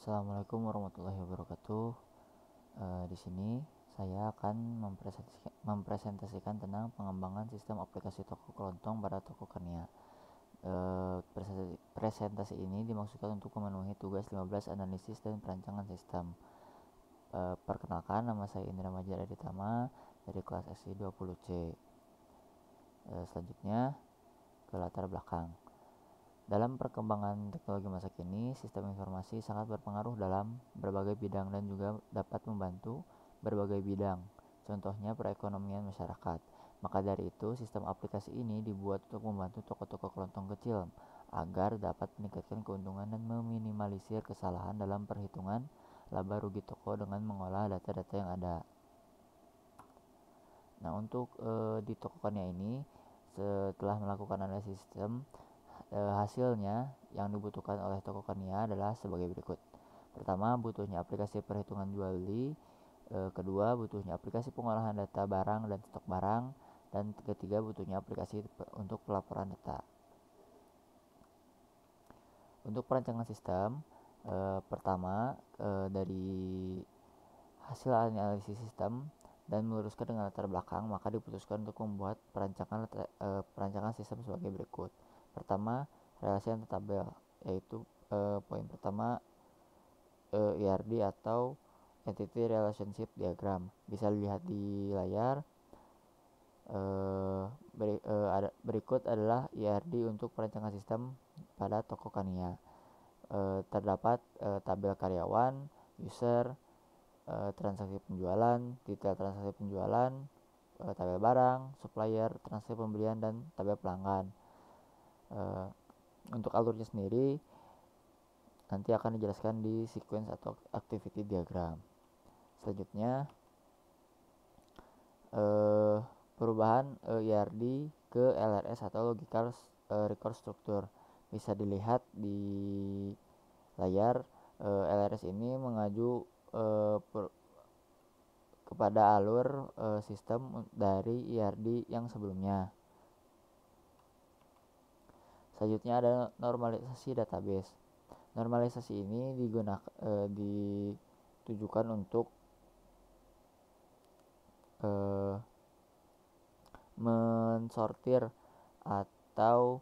Assalamualaikum warahmatullahi wabarakatuh. Di sini saya akan mempresentasikan tentang pengembangan sistem aplikasi toko kelontong pada toko Kania. Presentasi ini dimaksudkan untuk memenuhi tugas 15 analisis dan perancangan sistem. Perkenalkan, nama saya Indra Majid Aditama dari kelas SI 20C. Selanjutnya ke latar belakang. Dalam perkembangan teknologi masa kini, sistem informasi sangat berpengaruh dalam berbagai bidang dan juga dapat membantu berbagai bidang, contohnya perekonomian masyarakat. Maka dari itu, sistem aplikasi ini dibuat untuk membantu toko-toko kelontong kecil agar dapat meningkatkan keuntungan dan meminimalisir kesalahan dalam perhitungan laba rugi toko dengan mengolah data-data yang ada. Nah, untuk di toko Kania ini, setelah melakukan analisis sistem, hasilnya yang dibutuhkan oleh toko Kania adalah sebagai berikut. Pertama, butuhnya aplikasi perhitungan jual beli. Kedua, butuhnya aplikasi pengolahan data barang dan stok barang. Dan ketiga, butuhnya aplikasi untuk pelaporan data. Untuk perancangan sistem, pertama dari hasil analisis sistem dan meluruskan dengan latar belakang, maka diputuskan untuk membuat perancangan sistem sebagai berikut. Pertama, relasi antar tabel, yaitu poin pertama ERD atau Entity Relationship Diagram. Bisa dilihat di layar. Berikut adalah ERD untuk perancangan sistem pada toko Kania. Terdapat tabel karyawan, user, transaksi penjualan, detail transaksi penjualan, tabel barang, supplier, transaksi pembelian, dan tabel pelanggan. Untuk alurnya sendiri nanti akan dijelaskan di sequence atau activity diagram. Selanjutnya perubahan ERD ke LRS atau Logical Record Structure. Bisa dilihat di layar. LRS ini mengacu kepada alur sistem dari ERD yang sebelumnya. Selanjutnya ada normalisasi database. Normalisasi ini ditujukan untuk mensortir atau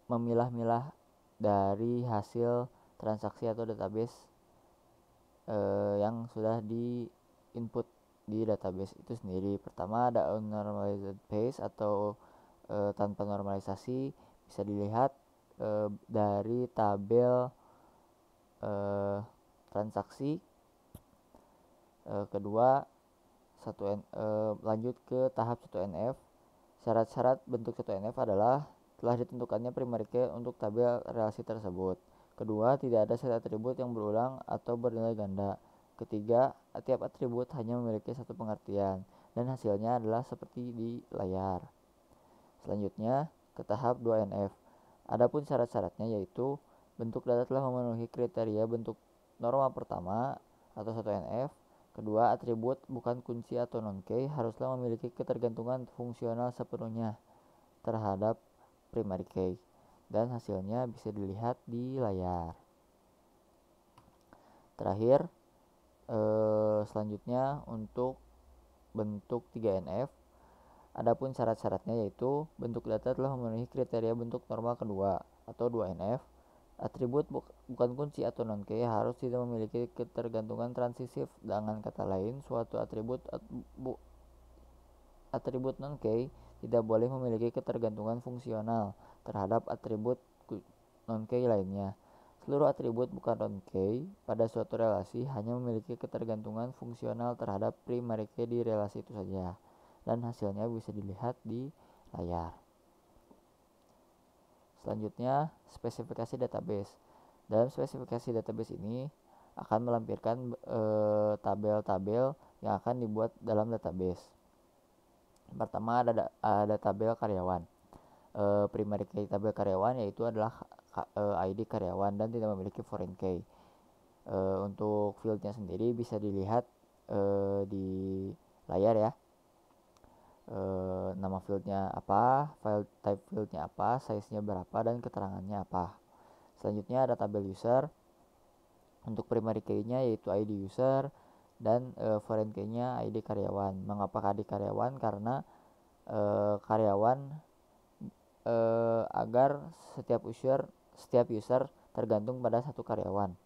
memilah-milah dari hasil transaksi atau database yang sudah di input di database itu sendiri. Pertama ada unnormalized base atau tanpa normalisasi. Bisa dilihat dari tabel transaksi. Kedua, lanjut ke tahap 1NF. Syarat-syarat bentuk 1NF adalah telah ditentukannya primary key untuk tabel relasi tersebut. Kedua, tidak ada set atribut yang berulang atau bernilai ganda. Ketiga, tiap atribut hanya memiliki satu pengertian dan hasilnya adalah seperti di layar. Selanjutnya ke tahap 2NF. Adapun syarat-syaratnya yaitu bentuk data telah memenuhi kriteria bentuk norma pertama atau 1NF. Kedua, atribut bukan kunci atau non-key haruslah memiliki ketergantungan fungsional sepenuhnya terhadap primary key dan hasilnya bisa dilihat di layar. Terakhir, selanjutnya untuk bentuk 3NF. Adapun syarat-syaratnya yaitu bentuk data telah memenuhi kriteria bentuk norma kedua atau 2NF. Atribut bukan kunci atau non-key harus tidak memiliki ketergantungan transisif. Dengan kata lain, suatu atribut non-key tidak boleh memiliki ketergantungan fungsional terhadap atribut non-key lainnya. Seluruh atribut bukan non-key pada suatu relasi hanya memiliki ketergantungan fungsional terhadap primary key di relasi itu saja, dan hasilnya bisa dilihat di layar. Selanjutnya, spesifikasi database. Dalam spesifikasi database ini akan melampirkan tabel-tabel yang akan dibuat dalam database. Pertama ada tabel karyawan. Primary key tabel karyawan yaitu adalah ID karyawan dan tidak memiliki foreign key. Untuk fieldnya sendiri bisa dilihat di layar ya. Nama fieldnya apa, file type fieldnya apa, size nya berapa, dan keterangannya apa. Selanjutnya ada tabel user. Untuk primary key-nya yaitu ID user dan foreign key-nya ID karyawan. Mengapa ID karyawan? Karena karyawan agar setiap user tergantung pada satu karyawan.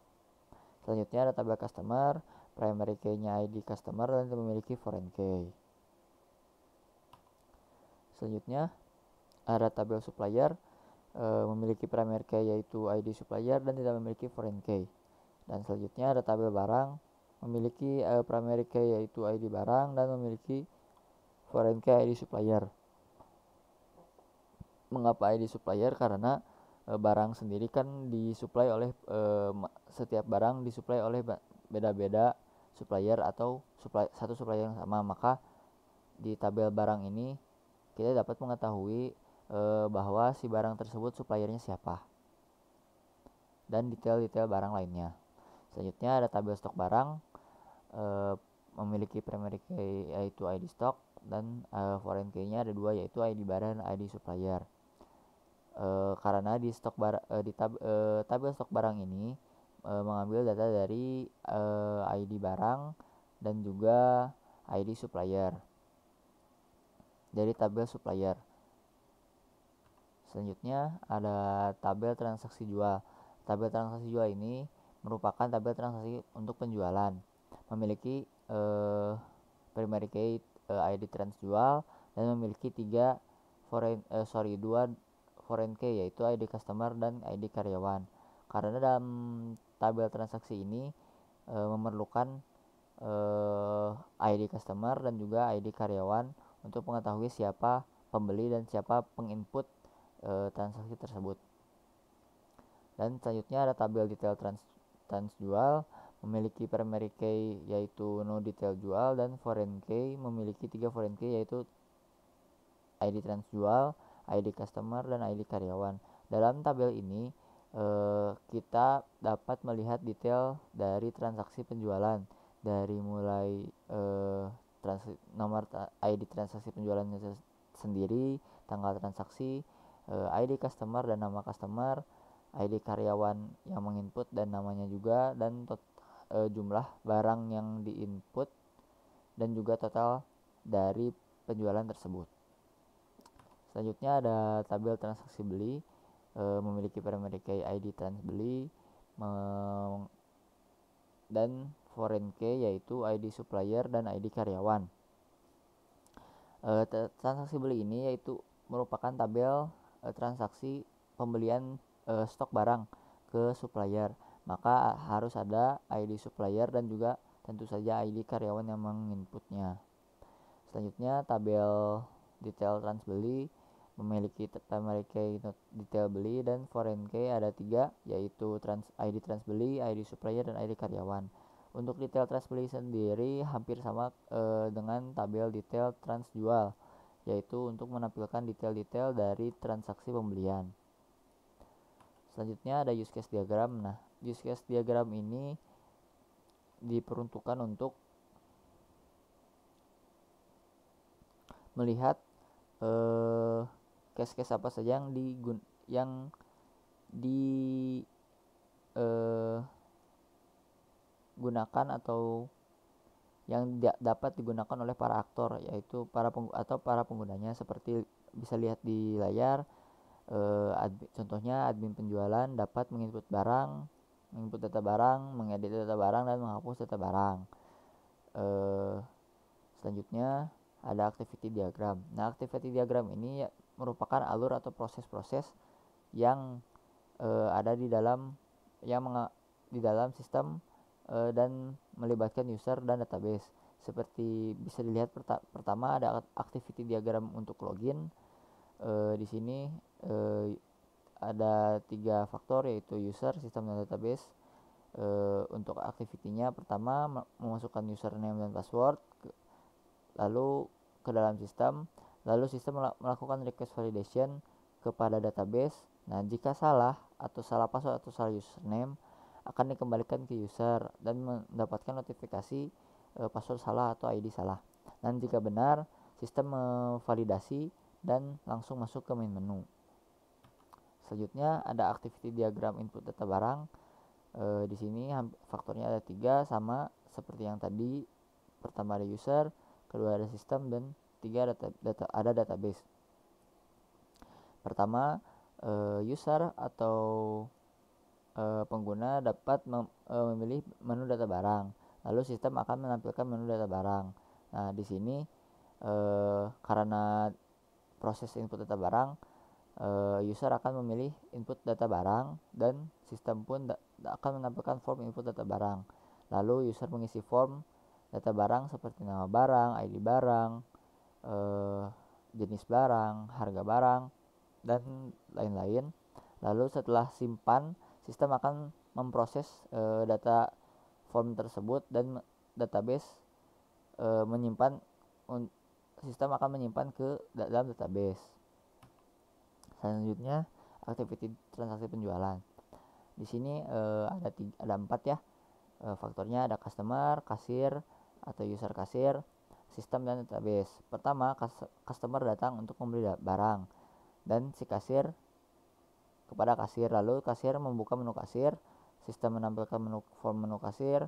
Selanjutnya ada tabel customer. Primary key-nya ID customer dan memiliki foreign key. Selanjutnya ada tabel supplier. Memiliki primary key yaitu ID supplier dan tidak memiliki foreign key. Dan selanjutnya ada tabel barang, memiliki primary key yaitu ID barang dan memiliki foreign key ID supplier. Mengapa ID supplier? Karena barang sendiri kan disuplai oleh setiap barang disuplai oleh beda-beda supplier atau satu supplier yang sama. Maka di tabel barang ini kita dapat mengetahui bahwa si barang tersebut suppliernya siapa dan detail-detail barang lainnya. Selanjutnya ada tabel stok barang, memiliki primary key yaitu ID stok dan foreign key-nya ada dua yaitu ID barang dan ID supplier. Karena di tabel stok barang ini mengambil data dari ID barang dan juga ID supplier dari tabel supplier. Selanjutnya ada tabel transaksi jual. Tabel transaksi jual ini merupakan tabel transaksi untuk penjualan. Memiliki primary key ID transjual dan memiliki dua foreign key yaitu ID customer dan ID karyawan. Karena dalam tabel transaksi ini memerlukan ID customer dan juga ID karyawan untuk mengetahui siapa pembeli dan siapa penginput transaksi tersebut. Dan selanjutnya ada tabel detail transjual, memiliki primary key yaitu no detail jual dan foreign key memiliki 3 foreign key yaitu ID transjual, ID customer dan ID karyawan. Dalam tabel ini kita dapat melihat detail dari transaksi penjualan dari mulai nomor ID transaksi penjualannya sendiri, tanggal transaksi, ID customer dan nama customer, ID karyawan yang menginput dan namanya juga, dan jumlah barang yang diinput dan juga total dari penjualan tersebut. Selanjutnya ada tabel transaksi beli, memiliki primary key ID trans beli dan foreign key yaitu ID supplier dan ID karyawan. Transaksi beli ini yaitu merupakan tabel transaksi pembelian stok barang ke supplier. Maka harus ada ID supplier dan juga tentu saja ID karyawan yang menginputnya. Selanjutnya tabel detail trans beli, memiliki primary key detail beli dan foreign key ada 3 yaitu ID trans beli, ID supplier dan ID karyawan. Untuk detail trans beli sendiri hampir sama dengan tabel detail trans jual, yaitu untuk menampilkan detail-detail dari transaksi pembelian. Selanjutnya ada use case diagram. Nah, use case diagram ini diperuntukkan untuk melihat case-case apa saja yang digunakan atau yang dapat digunakan oleh para aktor, yaitu para penggunanya, seperti bisa lihat di layar. Contohnya admin penjualan dapat menginput data barang, mengedit data barang dan menghapus data barang. Selanjutnya ada activity diagram. Nah, activity diagram ini merupakan alur atau proses-proses yang ada di dalam sistem dan melibatkan user dan database. Seperti bisa dilihat pertama ada activity diagram untuk login. Di sini ada 3 faktor yaitu user, sistem dan database. Untuk activity-nya pertama memasukkan username dan password lalu ke dalam sistem, lalu sistem melakukan request validation kepada database. Nah, jika salah password atau salah username akan dikembalikan ke user dan mendapatkan notifikasi password salah atau ID salah. Dan jika benar, sistem memvalidasi dan langsung masuk ke main menu. Selanjutnya ada activity diagram input data barang. Di sini faktornya ada 3, sama seperti yang tadi. Pertama ada user, kedua ada sistem, dan 3 ada database. Pertama, user atau pengguna dapat memilih menu data barang, lalu sistem akan menampilkan menu data barang. Nah, di sini karena proses input data barang, user akan memilih input data barang, dan sistem pun akan menampilkan form input data barang. Lalu user mengisi form data barang seperti nama barang, ID barang, jenis barang, harga barang, dan lain-lain. Lalu setelah simpan, sistem akan memproses data form tersebut, dan database sistem akan menyimpan ke dalam database. Selanjutnya activity transaksi penjualan. Di sini ada 4 ya. Faktornya ada customer, kasir atau user kasir, sistem, dan database. Pertama, customer datang untuk membeli barang, dan si kasir kepada kasir. Lalu kasir membuka menu kasir, sistem menampilkan form menu kasir,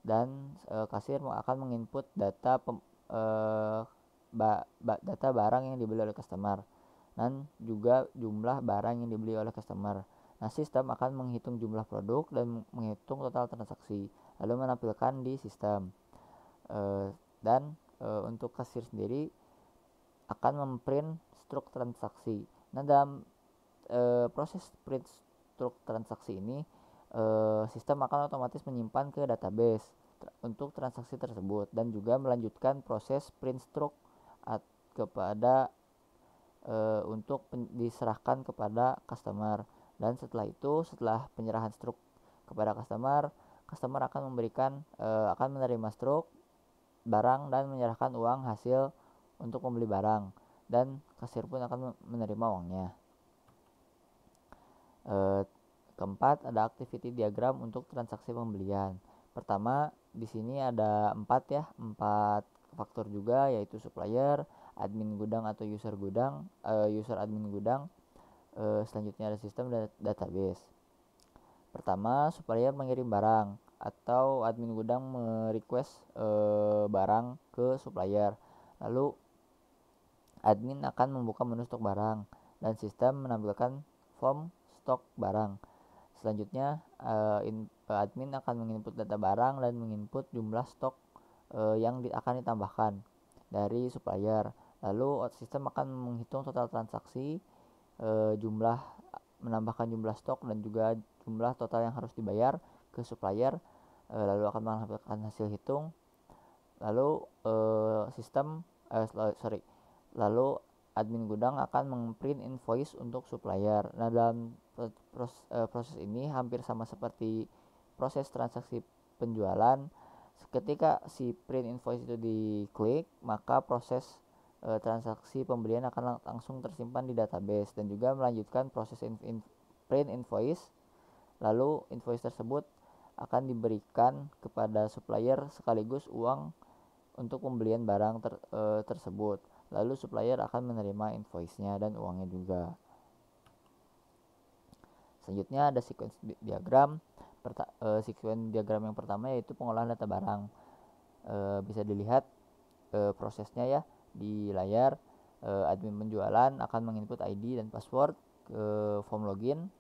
dan kasir akan menginput data data barang yang dibeli oleh customer, dan juga jumlah barang yang dibeli oleh customer. Nah, sistem akan menghitung jumlah produk dan menghitung total transaksi, lalu menampilkan di sistem. Dan untuk kasir sendiri akan memprint struk transaksi. Nah, dalam proses print struk transaksi ini, sistem akan otomatis menyimpan ke database untuk transaksi tersebut, dan juga melanjutkan proses print struk kepada untuk diserahkan kepada customer. Dan setelah itu, setelah penyerahan struk kepada customer akan menerima struk barang dan menyerahkan uang hasil untuk membeli barang, dan kasir pun akan menerima uangnya. Keempat, ada activity diagram untuk transaksi pembelian. Pertama, di sini ada 4 faktor juga, yaitu supplier, admin gudang atau user admin gudang. Selanjutnya ada sistem dan database. Pertama, supplier mengirim barang atau admin gudang merequest barang ke supplier. Lalu admin akan membuka menu stok barang, dan sistem menampilkan form stok barang. Selanjutnya, admin akan menginput data barang dan menginput jumlah stok yang akan ditambahkan dari supplier. Lalu sistem akan menghitung total transaksi, menambahkan jumlah stok, dan juga jumlah total yang harus dibayar ke supplier. Lalu akan menampilkan hasil hitung. Lalu lalu admin gudang akan memprint invoice untuk supplier. Nah, dalam proses ini hampir sama seperti proses transaksi penjualan. Ketika si print invoice itu diklik, maka proses transaksi pembelian akan langsung tersimpan di database, dan juga melanjutkan proses print invoice. Lalu invoice tersebut akan diberikan kepada supplier sekaligus uang untuk pembelian barang tersebut. Lalu supplier akan menerima invoice-nya dan uangnya juga. Selanjutnya ada sequence diagram. Sequence diagram yang pertama yaitu pengolahan data barang. Bisa dilihat prosesnya ya di layar. Admin penjualan akan menginput ID dan password ke form login.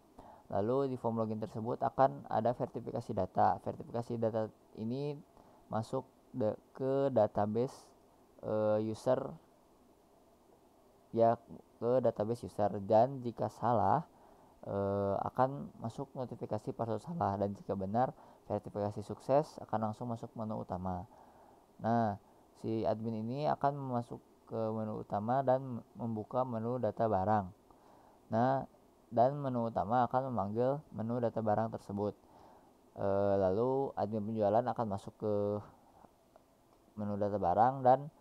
Lalu di form login tersebut akan ada verifikasi data. Verifikasi data ini masuk ke database user ya, ke database user, dan jika salah akan masuk notifikasi password salah, dan jika benar verifikasi sukses akan langsung masuk menu utama. Nah, si admin ini akan masuk ke menu utama dan membuka menu data barang. Nah, dan menu utama akan memanggil menu data barang tersebut. Lalu admin penjualan akan masuk ke menu data barang, dan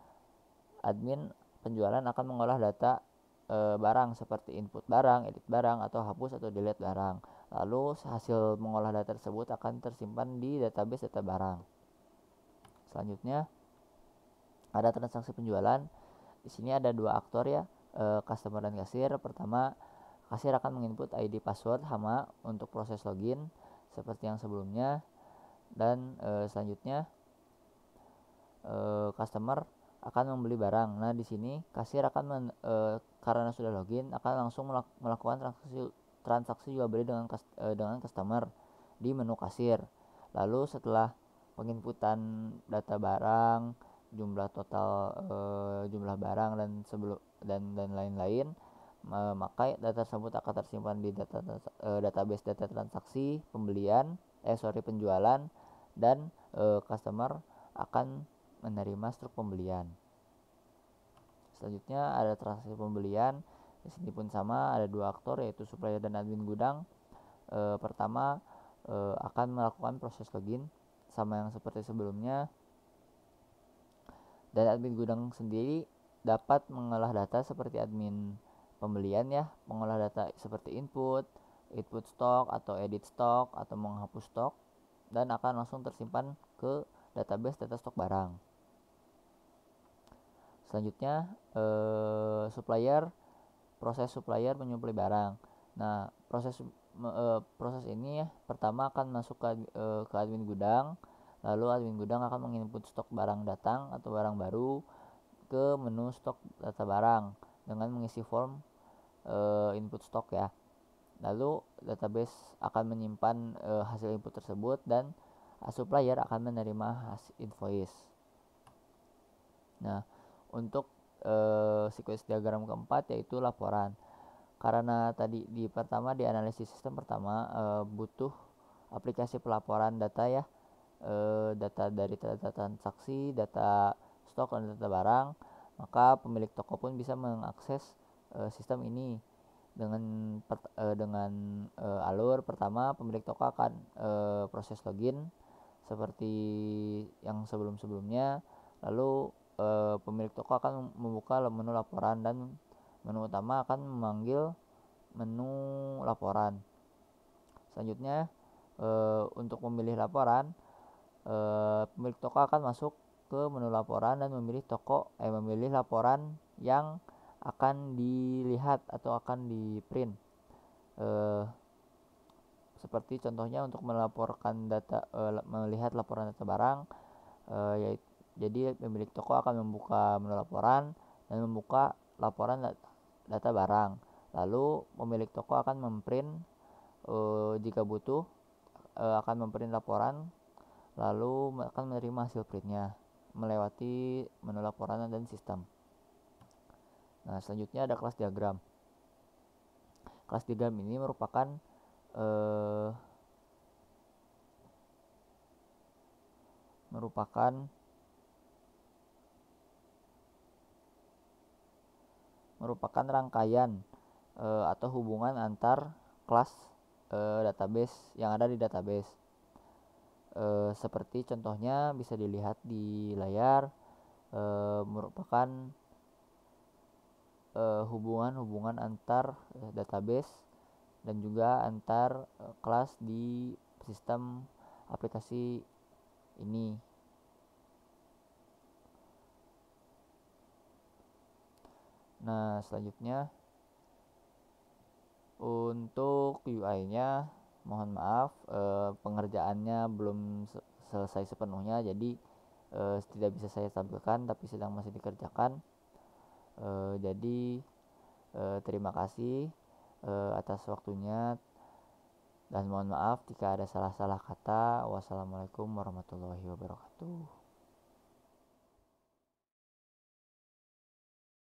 admin penjualan akan mengolah data barang seperti input barang, edit barang, atau hapus atau delete barang. Lalu hasil mengolah data tersebut akan tersimpan di database data barang. Selanjutnya ada transaksi penjualan. Di sini ada 2 aktor ya, customer dan kasir. Pertama, Kasir akan menginput ID password sama untuk proses login seperti yang sebelumnya, dan selanjutnya customer akan membeli barang. Nah, di sini kasir akan karena sudah login akan langsung melakukan transaksi jual beli dengan customer di menu kasir. Lalu setelah penginputan data barang, jumlah total jumlah barang dan lain-lain, maka data tersebut akan tersimpan di database data transaksi penjualan, dan customer akan menerima struk pembelian. Selanjutnya ada transaksi pembelian. Di sini pun sama, ada dua aktor yaitu supplier dan admin gudang. Pertama akan melakukan proses login sama yang seperti sebelumnya, dan admin gudang sendiri dapat mengolah data seperti admin pembelian ya, mengolah data seperti input stok atau edit stok atau menghapus stok, dan akan langsung tersimpan ke database data stok barang. Selanjutnya proses supplier menyuplai barang. Nah, proses ini ya, pertama akan masuk ke admin gudang, lalu admin gudang akan menginput stok barang datang atau barang baru ke menu stok data barang dengan mengisi form input stok ya. Lalu database akan menyimpan hasil input tersebut, dan supplier akan menerima hasil invoice. Nah, untuk sequence diagram keempat yaitu laporan. Karena tadi di analisis sistem pertama butuh aplikasi pelaporan data ya, data dari data transaksi, data stok, dan data barang, maka pemilik toko pun bisa mengakses sistem ini dengan alur pertama. Pemilik toko akan proses login seperti yang sebelum-sebelumnya, lalu pemilik toko akan membuka menu laporan, dan menu utama akan memanggil menu laporan. Selanjutnya untuk memilih laporan, pemilik toko akan masuk ke menu laporan dan memilih laporan yang akan dilihat atau akan di print. Seperti contohnya untuk melihat laporan data barang, jadi pemilik toko akan membuka menu laporan dan membuka laporan data barang. Lalu pemilik toko akan memprint jika butuh, akan memprint laporan, lalu akan menerima hasil printnya melewati menu laporan dan sistem. Nah, selanjutnya ada kelas diagram. Kelas diagram ini merupakan rangkaian atau hubungan antar kelas database yang ada di database. Seperti contohnya bisa dilihat di layar, merupakan hubungan antar database dan juga antar kelas di sistem aplikasi ini. Nah, selanjutnya untuk UI-nya mohon maaf pengerjaannya belum selesai sepenuhnya, jadi tidak bisa saya tampilkan, tapi sedang masih dikerjakan. Jadi terima kasih atas waktunya, dan mohon maaf jika ada salah-salah kata. Wassalamualaikum warahmatullahi wabarakatuh.